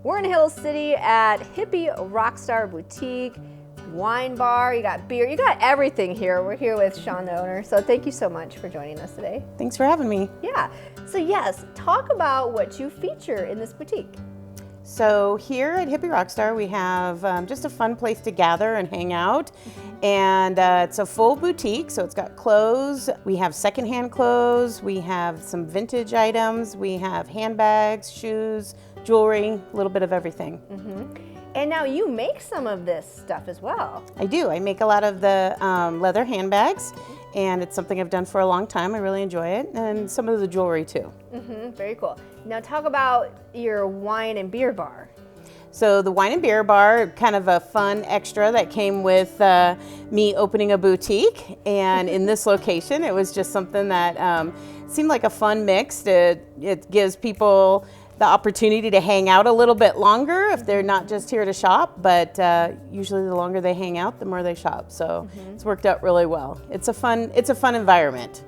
We're in Hill City at HippieRockStar Boutique, wine bar, you got beer, you got everything here. We're here with Shawn, the owner, so thank you so much for joining us today. Thanks for having me. Yeah, so yes, talk about what you feature in this boutique. So here at HippieRockStar, we have just a fun place to gather and hang out. And it's a full boutique, so it's got clothes. We have secondhand clothes. We have some vintage items. We have handbags, shoes, jewelry, a little bit of everything. And now you make some of this stuff as well. I do. I make a lot of the leather handbags, and it's something I've done for a long time. I really enjoy it, and some of the jewelry too. Very cool. Now talk about your wine and beer bar. So the wine and beer bar, kind of a fun extra that came with me opening a boutique. And in this location, it was just something that seemed like a fun mix. It gives people the opportunity to hang out a little bit longer if they're not just here to shop, but usually the longer they hang out, the more they shop. So it's worked out really well. It's a fun environment.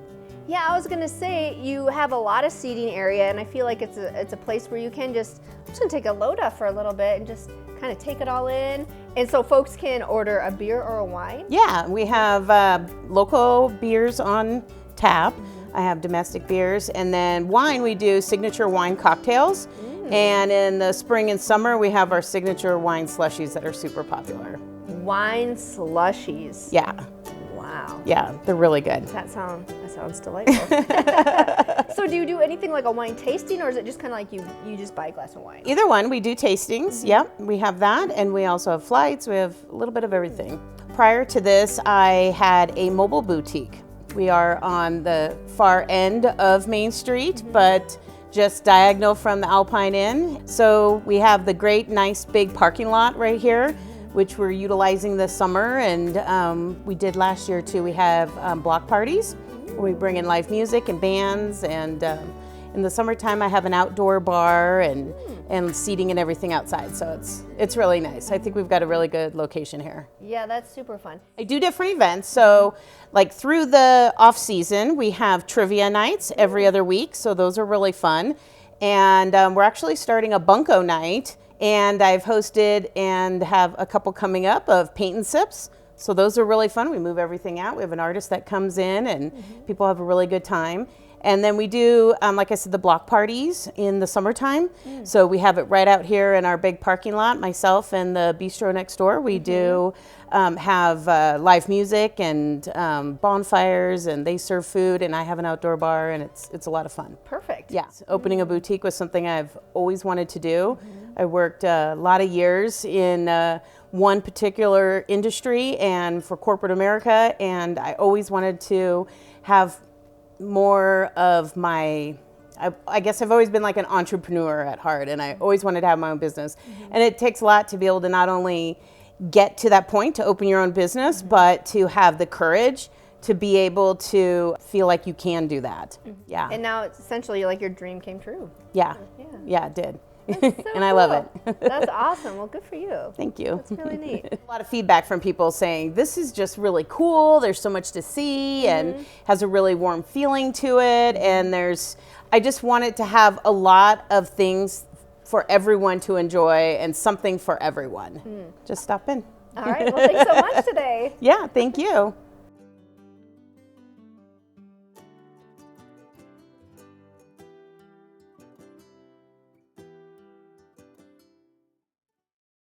Yeah, I was gonna say you have a lot of seating area, and I feel like it's a place where you can just take a load off for a little bit and just kind of take it all in. And so folks can order a beer or a wine. Yeah, we have local beers on tap. I have domestic beers, and then wine, we do signature wine cocktails. And in the spring and summer, we have our signature wine slushies that are super popular. Wine slushies. Yeah. Wow. Yeah, they're really good. That sounds delightful. So do you do anything like a wine tasting, or is it just kind of like you just buy a glass of wine? Either one. We do tastings. Yep, we have that, and we also have flights. We have a little bit of everything. Prior to this, I had a mobile boutique. We are on the far end of Main Street, but just diagonal from the Alpine Inn. So we have the great, nice, big parking lot right here, which we're utilizing this summer, and we did last year too. We have block parties where we bring in live music and bands, and in the summertime I have an outdoor bar and seating and everything outside, so it's really nice. I think we've got a really good location here. Yeah, that's super fun. I do different events, so like through the off season we have trivia nights every other week, so those are really fun. And we're actually starting a bunco night, and I've hosted and have a couple coming up of paint and sips. So those are really fun. We move everything out. We have an artist that comes in, and people have a really good time. And then we do, like I said, the block parties in the summertime. So we have it right out here in our big parking lot. Myself and the bistro next door, we do have live music and bonfires, and they serve food, and I have an outdoor bar, and it's a lot of fun. Perfect. Yeah, opening a boutique was something I've always wanted to do. I worked a lot of years in one particular industry and for corporate America, and I always wanted to have more of my, I guess I've always been like an entrepreneur at heart, and I always wanted to have my own business. And it takes a lot to be able to not only get to that point to open your own business, but to have the courage to be able to feel like you can do that. Yeah. And now it's essentially like your dream came true. Yeah, it did. So and I love it. That's awesome. Well, good for you. Thank you. That's really neat. A lot of feedback from people saying, this is just really cool. There's so much to see and has a really warm feeling to it. And I just wanted to have a lot of things for everyone to enjoy and something for everyone. Just stop in. All right. Well, thanks so much today. Yeah, thank you.